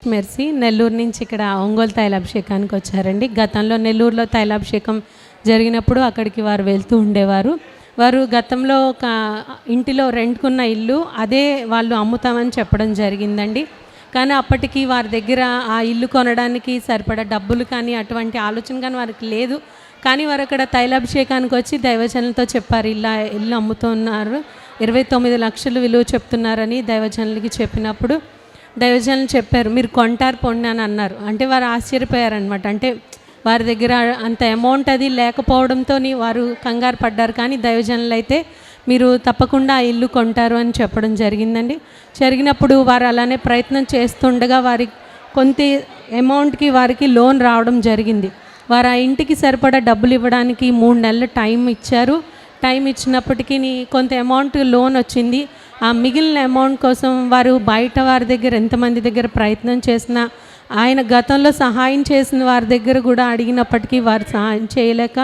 Mercy Nellore నుంచి ఇక్కడ ఒంగోలు తైలాభిషేకానికి వచ్చారండి. గతంలో నెల్లూరులో తైలాభిషేకం జరిగినప్పుడు అక్కడికి వారు వెళ్తూ ఉండేవారు. వారు గతంలో ఒక ఇంటిలో రెంట్కున్న ఇల్లు అదే వాళ్ళు అమ్ముతామని చెప్పడం జరిగిందండి. కానీ అప్పటికి వారి దగ్గర ఆ ఇల్లు కొనడానికి సరిపడా డబ్బులు కానీ అటువంటి ఆలోచన కానీ వారికి లేదు. కానీ వారు అక్కడ తైలాభిషేకానికి వచ్చి దైవజనులతో చెప్పారు, ఇలా ఇల్లు అమ్ముతున్నారు, 29 లక్షలు విలువ చెప్తున్నారని దైవజనులకి చెప్పినప్పుడు దైవజనులు చెప్పారు, మీరు కొంటారు పొండి అని అన్నారు. అంటే వారు ఆశ్చర్యపోయారనమాట. అంటే వారి దగ్గర అంత అమౌంట్ అది లేకపోవడంతో వారు కంగారు పడ్డారు. కానీ దైవజనులు అయితే మీరు తప్పకుండా ఆ ఇల్లు కొంటారు అని చెప్పడం జరిగిందండి. జరిగినప్పుడు వారు అలానే ప్రయత్నం చేస్తుండగా వారి కొంత అమౌంట్కి వారికి లోన్ రావడం జరిగింది. వారు ఆ ఇంటికి సరిపడా డబ్బులు ఇవ్వడానికి 3 నెలలు టైం ఇచ్చారు. టైం ఇచ్చినప్పటికీ కొంత అమౌంట్ లోన్ వచ్చింది. ఆ మిగిలిన అమౌంట్ కోసం వారు బయట వారి దగ్గర ఎంతమంది దగ్గర ప్రయత్నం చేసినా, ఆయన గతంలో సహాయం చేసిన వారి దగ్గర కూడా అడిగినప్పటికీ వారు సహాయం చేయలేక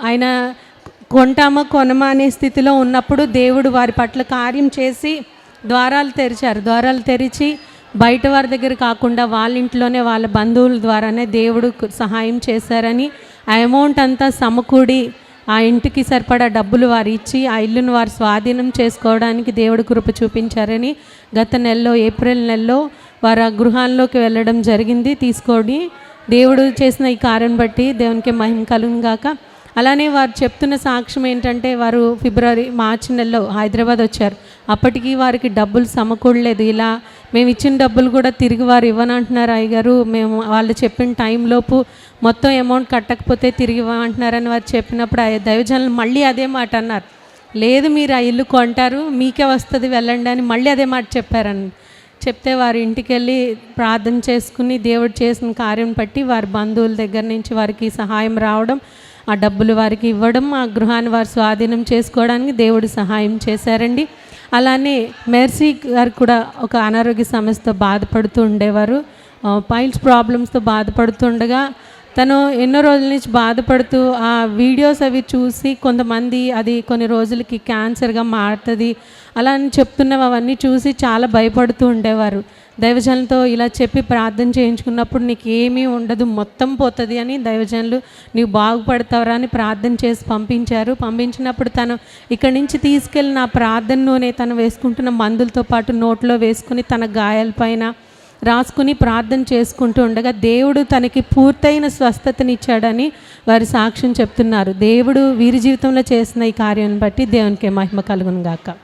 ఆయన కొంటామా కొనమా అనే స్థితిలో ఉన్నప్పుడు దేవుడు వారి పట్ల కార్యం చేసి ద్వారాలు తెరిచారు. ద్వారాలు తెరిచి బయట వారి దగ్గర కాకుండా వాళ్ళ ఇంట్లోనే వాళ్ళ బంధువుల ద్వారానే దేవుడు సహాయం చేశారని, ఆ అమౌంట్ అంతా సమకూడి ఆ ఇంటికి సరిపడా డబ్బులు వారు ఇచ్చి ఆ ఇల్లును వారు స్వాధీనం చేసుకోవడానికి దేవుడు కృప చూపించారని గత నెలలో ఏప్రిల్ నెలలో వారు ఆ గృహాల్లోకి వెళ్ళడం జరిగింది. తీసుకొని దేవుడు చేసిన ఈ కార్యం బట్టి దేవునికి మహిమ కలుగును గాక. అలానే వారు చెప్తున్న సాక్ష్యం ఏంటంటే, వారు మార్చి నెలలో హైదరాబాద్ వచ్చారు. అప్పటికి వారికి డబ్బులు సమకూడలేదు. ఇలా మేము ఇచ్చిన డబ్బులు కూడా తిరిగి వారు ఇవ్వనంటున్నారు అయ్యగారు, మేము వాళ్ళు చెప్పిన టైంలోపు మొత్తం అమౌంట్ కట్టకపోతే తిరిగి ఇవ్వమంటున్నారని వారు చెప్పినప్పుడు ఆ దైవజనులు మళ్ళీ అదే మాట అన్నారు, లేదు మీరు ఆ ఇల్లు కొంటారు, మీకే వస్తుంది వెళ్ళండి అని మళ్ళీ అదే మాట చెప్పారని చెప్తే వారి ఇంటికి వెళ్ళి ప్రార్థన చేసుకుని దేవుడు చేసిన కార్యం బట్టి వారి బంధువుల దగ్గర నుంచి వారికి సహాయం రావడం, ఆ డబ్బులు వారికి ఇవ్వడం, ఆ గృహాన్ని వారు స్వాధీనం చేసుకోవడానికి దేవుడు సహాయం చేశారండి. అలానే మెర్సీ గారు కూడా ఒక అనారోగ్య సమస్యతో బాధపడుతూ ఉండేవారు. పైల్స్ ప్రాబ్లమ్స్తో బాధపడుతుండగా తను ఎన్నో రోజుల నుంచి బాధపడుతూ ఆ వీడియోస్ అవి చూసి కొంతమంది అది కొన్ని రోజులకి క్యాన్సర్గా మారుతుంది అలా అని చెప్తున్నవన్నీ చూసి చాలా భయపడుతూ ఉండేవారు. దైవజనులతో ఇలా చెప్పి ప్రార్థన చేయించుకున్నప్పుడు నీకు ఏమీ ఉండదు, మొత్తం పోతుంది అని దైవజనులు నీవు బాగుపడతావరా అని ప్రార్థన చేసి పంపించారు. పంపించినప్పుడు తను ఇక్కడి నుంచి తీసుకెళ్ళిన ఆ ప్రార్థన నూనె తను వేసుకుంటున్న మందులతో పాటు నోట్లో వేసుకుని తన గాయాలపైన రాసుకుని ప్రార్థన చేసుకుంటూ ఉండగా దేవుడు తనకి పూర్తయిన స్వస్థతనిచ్చాడని వారి సాక్ష్యం చెప్తున్నారు. దేవుడు వీరి జీవితంలో చేసిన ఈ కార్యాన్ని బట్టి దేవునికి మహిమ కలుగును గాక.